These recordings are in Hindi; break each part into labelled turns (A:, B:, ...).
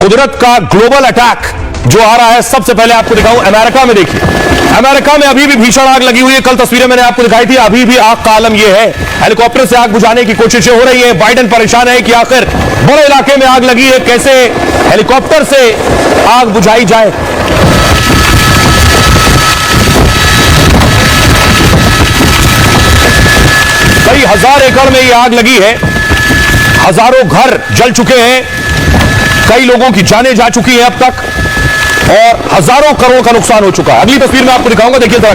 A: कुदरत का ग्लोबल अटैक जो आ रहा है, सबसे पहले आपको दिखाऊं अमेरिका में। देखिए अमेरिका में अभी भी भीषण आग लगी हुई है। कल तस्वीरें मैंने आपको दिखाई थी, अभी भी आग का आलम यह है। हेलीकॉप्टर से आग बुझाने की कोशिशें हो रही है। बाइडेन परेशान है कि आखिर बड़े इलाके में आग लगी है, कैसे हेलीकॉप्टर से आग बुझाई जाए। कई हजार एकड़ में यह आग लगी है, हजारों घर जल चुके हैं, कई लोगों की जानें जा चुकी हैं अब तक और हजारों करोड़ का नुकसान हो चुका है। अगली तस्वीर में आपको दिखाऊंगा। देखिए जरा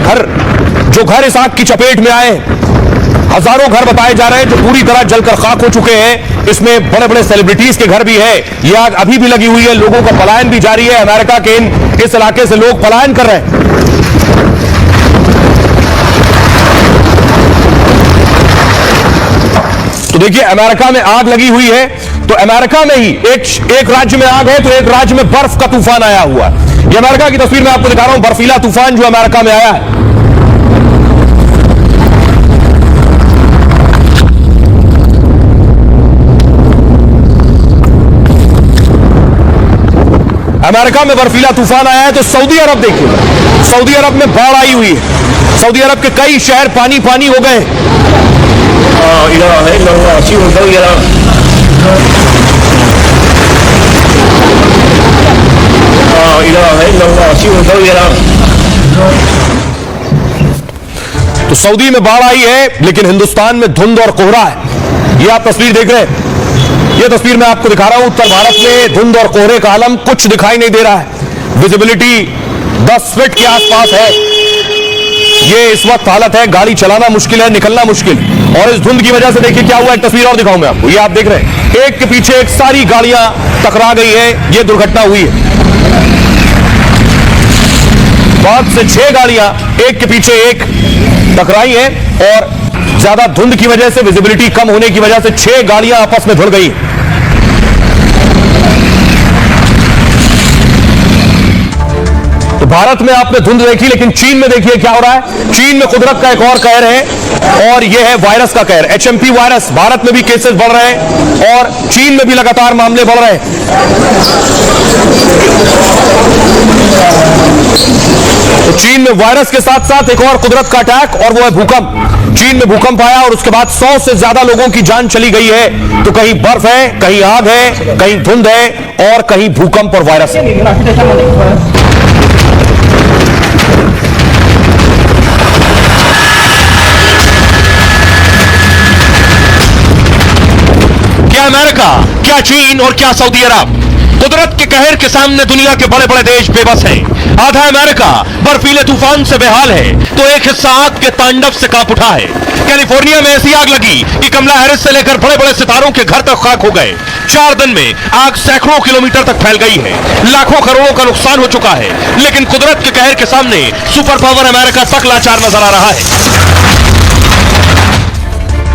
A: जो घर इस आग की चपेट में आए, हजारों घर बताए जा रहे हैं जो पूरी तरह जलकर खाक हो चुके हैं। इसमें बड़े बड़े सेलिब्रिटीज के घर भी है। यह आग अभी भी लगी हुई है, लोगों का पलायन भी जारी है। अमेरिका के इस इलाके से लोग पलायन कर रहे हैं। तो देखिए अमेरिका में आग लगी हुई है, तो अमेरिका में ही एक राज्य में आग है तो एक राज्य में बर्फ का तूफान आया हुआ है। ये अमेरिका की तस्वीर मैं आपको दिखा रहा हूं, बर्फीला तूफान जो अमेरिका में आया है। अमेरिका में बर्फीला तूफान आया है। तो सऊदी अरब देखिए, सऊदी अरब में बाढ़ आई हुई है। सऊदी अरब के कई शहर पानी पानी हो गए। तो सऊदी में बाढ़ आई है, लेकिन हिंदुस्तान में धुंध और कोहरा है। ये आप तस्वीर देख रहे हैं, ये तस्वीर मैं आपको दिखा रहा हूं। उत्तर भारत में धुंध और कोहरे का आलम, कुछ दिखाई नहीं दे रहा है। विजिबिलिटी 10 फीट के आसपास है। ये इस वक्त हालत है, गाड़ी चलाना मुश्किल है, निकलना मुश्किल। और इस धुंध की वजह से देखिए क्या हुआ, एक तस्वीर और दिखाऊं मैं आपको। ये आप देख रहे हैं, एक के पीछे एक सारी गाड़ियां टकरा गई है। ये दुर्घटना हुई है। 5 से 6 गाड़ियां एक के पीछे एक टकराई हैं और ज्यादा धुंध की वजह से, विजिबिलिटी कम होने की वजह से 6 गाड़ियां आपस में भिड़ गई। तो भारत में आपने धुंध देखी, लेकिन चीन में देखिए क्या हो रहा है। चीन में कुदरत का एक और कहर है और यह है वायरस का कहर। HMP वायरस, भारत में भी केसेस बढ़ रहे हैं और चीन में भी लगातार मामले बढ़ रहे हैं। तो चीन में वायरस के साथ साथ एक और कुदरत का अटैक, और वो है भूकंप। चीन में भूकंप आया और उसके बाद 100 से ज्यादा लोगों की जान चली गई है। तो कहीं बर्फ है, कहीं आग है, कहीं धुंध है और कहीं भूकंप और वायरस है। क्या अमेरिका, क्या चीन और क्या सऊदी अरब, कुदरत के कहर के सामने दुनिया के बड़े बड़े देश बेबस हैं। आधा अमेरिका बर्फीले तूफान से बेहाल है तो एक हिस्सा आग के तांडव से कांप उठा है। कैलिफोर्निया में ऐसी आग लगी कि कमला हैरिस से लेकर बड़े बड़े सितारों के घर तक खाक हो गए। 4 दिन में आग सैकड़ों किलोमीटर तक फैल गई है। लाखों करोड़ों का नुकसान हो चुका है, लेकिन कुदरत के कहर के सामने सुपर पावर अमेरिका तक लाचार नजर आ रहा है।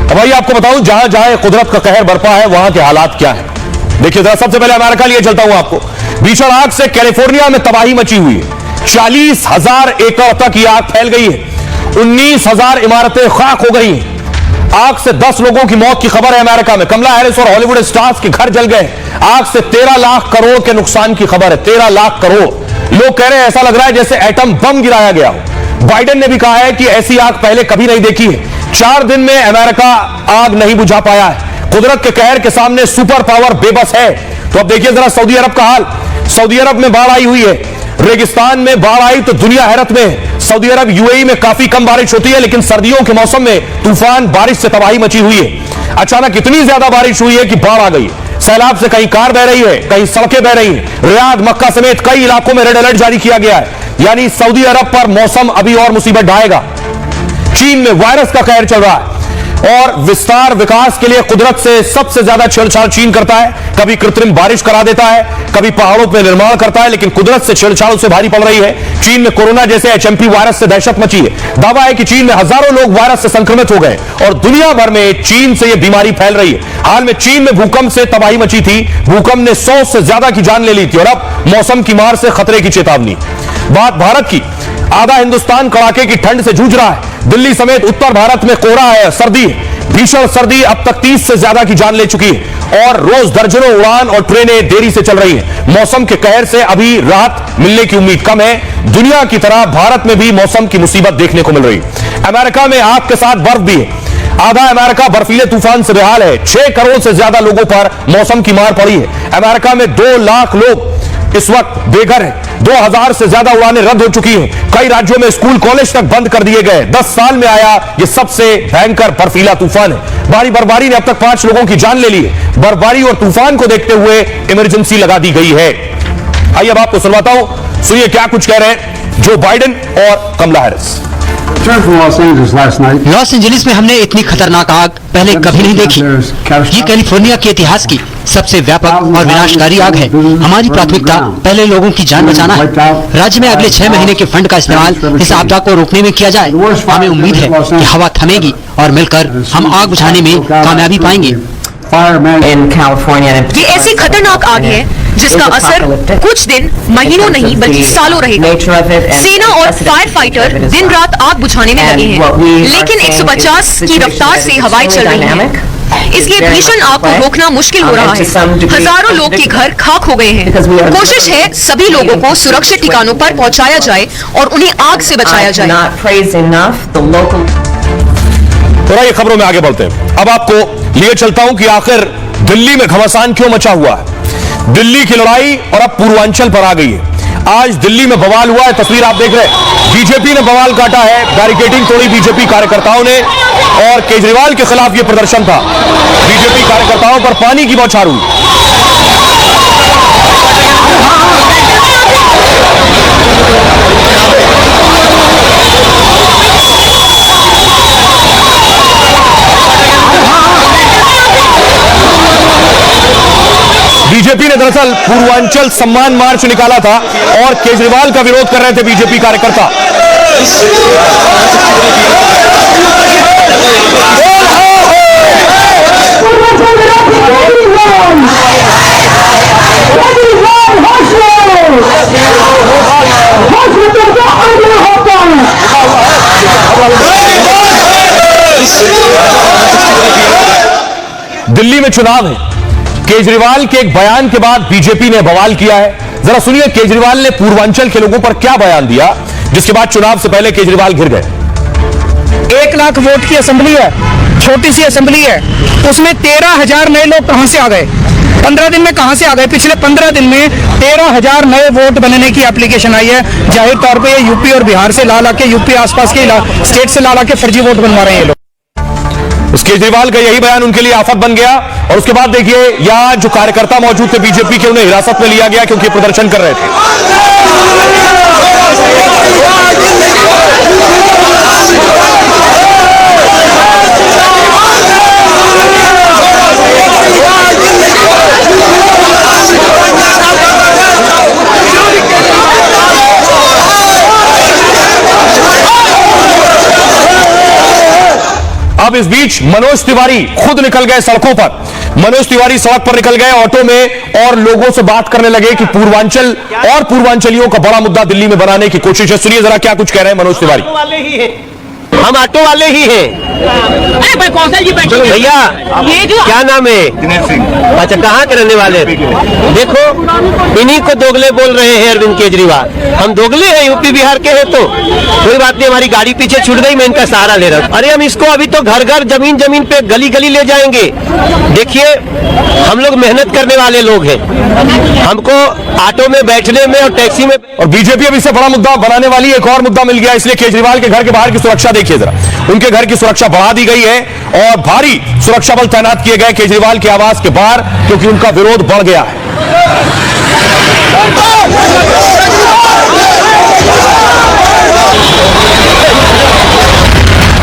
A: अब भाई आपको बताऊं, जहां जहां कुदरत का कहर बरपा है वहां के हालात क्या है। देखिए जरा, सबसे पहले अमेरिका लिए चलता हूं आपको। भीषण आग से कैलिफोर्निया में तबाही मची हुई है। 40,000 एकड़ तक यह आग फैल गई है। 19,000 इमारतें खाक हो गई हैं। आग से 10 लोगों की मौत की खबर है अमेरिका में। कमला हैरिस और हॉलीवुड स्टार्स के घर जल गए। आग से 13 लाख करोड़ के नुकसान की खबर है। 13 लाख करोड़। लोग कह रहे हैं ऐसा लग रहा है जैसे एटम बम गिराया गया हो। बाइडेन ने भी कहा है कि ऐसी आग पहले कभी नहीं देखी है। 4 दिन में अमेरिका आग नहीं बुझा पाया है। कुदरत के कहर के सामने सुपर पावर बेबस है। तो अब देखिए जरा सऊदी अरब का हाल। सऊदी अरब में बाढ़ आई हुई है। रेगिस्तान में बाढ़ आई तो दुनिया हैरत में है। सऊदी अरब UAE में काफी कम बारिश होती है, लेकिन सर्दियों के मौसम में तूफान बारिश से तबाही मची हुई है। अचानक इतनी ज्यादा बारिश हुई है कि बाढ़ आ गई। सैलाब से कहीं कार बह रही है, कहीं सड़कें बह रही हैं। रियाद, मक्का समेत कई इलाकों में रेड अलर्ट जारी किया गया है। यानी सऊदी अरब पर मौसम अभी और मुसीबत ढाएगा। चीन में वायरस का कहर चल रहा है और विस्तार विकास के लिए कुदरत से सबसे ज्यादा छेड़छाड़ चीन करता है। कभी कृत्रिम बारिश करा देता है, कभी पहाड़ों पर निर्माण करता है, लेकिन कुदरत से छेड़छाड़ उसे भारी पड़ रही है। चीन में कोरोना जैसे HMP वायरस से दहशत मची है। दावा है कि चीन में हजारों लोग वायरस से संक्रमित हो गए और दुनिया भर में चीन से यह बीमारी फैल रही है। हाल में चीन में भूकंप से तबाही मची थी। भूकंप ने 100 से ज्यादा की जान ले ली थी और अब मौसम की मार से खतरे की चेतावनी। बात भारत की।
B: आधा हिंदुस्तान कड़ाके की ठंड से जूझ रहा है। दिल्ली समेत उत्तर भारत में कोहरा है, सर्दी है। भीषण सर्दी अब तक 30 से ज्यादा की जान ले चुकी है और रोज दर्जनों उड़ान और ट्रेनें देरी से चल रही हैं। मौसम के कहर से अभी राहत मिलने की उम्मीद कम है। दुनिया की तरह भारत में भी मौसम की मुसीबत देखने को मिल रही है। अमेरिका में आग के साथ बर्फ भी है। आधा अमेरिका बर्फीले तूफान से बेहाल है। 6 करोड़ से ज्यादा लोगों पर मौसम की मार पड़ी है। अमेरिका में 2 लाख लोग इस वक्त बेघर हैं। 2000 से ज्यादा उड़ानें रद्द हो चुकी हैं। कई राज्यों में स्कूल कॉलेज तक बंद कर दिए गए। 10 साल में आया यह सबसे भयंकर बर्फीला तूफान है। भारी बर्फबारी ने अब तक 5 लोगों की जान ले ली है। बर्फबारी और तूफान को देखते हुए इमरजेंसी लगा दी गई है। आइए अब आपको सुनवाता हूं, सुनिए क्या कुछ कह रहे हैं जो बाइडेन और कमला हैरिस।
C: लॉस एंजलिस में हमने इतनी खतरनाक आग पहले कभी नहीं देखी। ये कैलिफोर्निया के इतिहास की सबसे व्यापक और विनाशकारी आग है। हमारी प्राथमिकता पहले लोगों की जान बचाना है। राज्य में अगले 6 महीने के फंड का इस्तेमाल इस आपदा को रोकने में किया जाए। हमें उम्मीद है कि हवा थमेगी और मिलकर हम आग बुझाने में कामयाबी पाएंगे।
D: ये ऐसी खतरनाक आग है जिसका असर कुछ दिन, महीनों नहीं बल्कि सालों रहेगा। सेना और फायर फाइटर दिन रात आग बुझाने में लगे हैं, लेकिन 150 की रफ्तार से हवाएं चल रही हैं। इसलिए भीषण आग को रोकना मुश्किल हो रहा है। हजारों लोग के घर खाक हो गए हैं। कोशिश है सभी लोगों को सुरक्षित ठिकानों पर पहुंचाया जाए और उन्हें आग से बचाया जाए।
B: थोड़ा ये खबरों में आगे बढ़ते हैं। अब आपको लिए चलता हूं कि आखिर दिल्ली में घमासान क्यों मचा हुआ है। दिल्ली की लड़ाई और अब पूर्वांचल पर आ गई है। आज दिल्ली में बवाल हुआ है, तस्वीर आप देख रहे हैं। बीजेपी ने बवाल काटा है, बैरिकेडिंग तोड़ी बीजेपी कार्यकर्ताओं ने और केजरीवाल के खिलाफ यह प्रदर्शन था। बीजेपी कार्यकर्ताओं पर पानी की बौछार हुई। बीजेपी ने दरअसल पूर्वांचल सम्मान मार्च निकाला था और केजरीवाल का विरोध कर रहे थे बीजेपी कार्यकर्ता। दिल्ली में चुनाव है। केजरीवाल के एक बयान के बाद बीजेपी ने बवाल किया है। जरा सुनिए केजरीवाल ने पूर्वांचल के लोगों पर क्या बयान दिया, जिसके बाद चुनाव से पहले केजरीवाल घिर गए।
E: 1 लाख वोट की असेंबली है, छोटी सी असेंबली है, उसमें 13,000 नए लोग कहां से आ गए? 15 दिन में कहां से आ गए? पिछले 15 दिन में 13,000 नए वोट बनने की एप्लीकेशन आई है। जाहिर तौर पे ये यूपी और बिहार से ला के, यूपी आसपास के स्टेट से ला के फर्जी वोट बनवा रहे हैं ये लोग।
B: उस केजरीवाल का यही बयान उनके लिए आफत बन गया। और उसके बाद देखिए यहां जो कार्यकर्ता मौजूद थे बीजेपी के, उन्हें हिरासत में लिया गया क्योंकि प्रदर्शन कर रहे थे। अब इस बीच मनोज तिवारी खुद निकल गए सड़कों पर। मनोज तिवारी सड़क पर निकल गए ऑटो में और लोगों से बात करने लगे कि पूर्वांचल और पूर्वांचलियों का बड़ा मुद्दा दिल्ली में बनाने की कोशिश है। सुनिए जरा क्या कुछ कह रहे हैं मनोज तिवारी।
F: हम ऑटो वाले ही हैं। भैया क्या नाम है? दिनेश सिंह। अच्छा, कहाँ के रहने वाले? देखो इन्हीं को दोगले बोल रहे हैं अरविंद केजरीवाल। हम दोगले हैं, यूपी बिहार के हैं तो कोई बात नहीं। हमारी गाड़ी पीछे छूट गई, मैं इनका सहारा ले रहा हूँ। अरे हम इसको अभी तो घर घर, जमीन जमीन पे, गली गली ले जाएंगे। देखिए हम लोग मेहनत करने वाले लोग हैं। हमको ऑटो में बैठने में और टैक्सी में।
B: और बीजेपी अब इससे बड़ा मुद्दा बनाने वाली एक और मुद्दा मिल गया, इसलिए केजरीवाल के घर के बाहर की सुरक्षा देखिए जरा। उनके घर की सुरक्षा बढ़ा दी गई है और भारी सुरक्षा बल तैनात किए गए केजरीवाल के आवास के बाहर, क्योंकि उनका विरोध बढ़ गया है।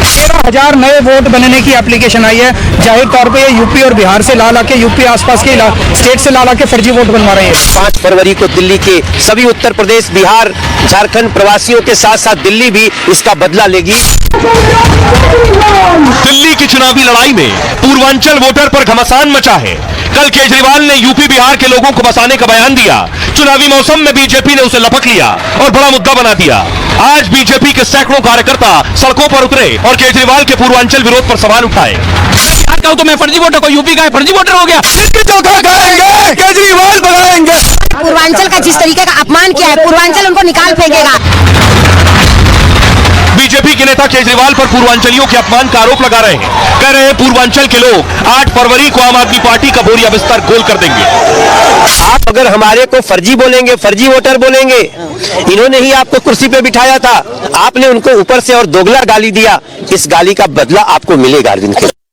E: 13,000 नए वोट बनने की एप्लीकेशन आई है। जाहिर तौर पे ये यूपी और बिहार से ला के, यूपी आसपास के स्टेट से ला के फर्जी वोट बनवा रहे हैं।
F: 5 फरवरी को दिल्ली के सभी उत्तर प्रदेश, बिहार, झारखंड प्रवासियों के साथ साथ दिल्ली भी इसका बदला लेगी।
A: दिल्ली की चुनावी लड़ाई में पूर्वांचल वोटर पर घमासान मचा है। कल केजरीवाल ने यूपी बिहार के लोगों को बसाने का बयान दिया, चुनावी मौसम में बीजेपी ने उसे लपक लिया और बड़ा मुद्दा बना दिया। आज बीजेपी के सैकड़ों कार्यकर्ता सड़कों पर उतरे और केजरीवाल के पूर्वांचल विरोध पर सवाल उठाए।
E: कहूँ तो मैं फर्जी वोटर को यूपी का है, फर्जी वोटर हो गया।
B: चौथा खाएंगे, केजरीवाल बनाएंगे।
G: पूर्वांचल का जिस तरीके का अपमान किया है, पूर्वांचल उनको निकाल फेंकेगा।
A: बीजेपी के नेता केजरीवाल पर पूर्वांचलियों के अपमान का आरोप लगा रहे हैं। कह रहे हैं पूर्वांचल के लोग 8 फरवरी को आम आदमी पार्टी का बोरिया बिस्तर गोल कर देंगे।
F: आप अगर हमारे को फर्जी बोलेंगे, फर्जी वोटर बोलेंगे, इन्होंने ही आपको कुर्सी पे बिठाया था, आपने उनको ऊपर से और दोगला गाली दिया, इस गाली का बदला आपको मिलेगा अरविंद केजरीवाल।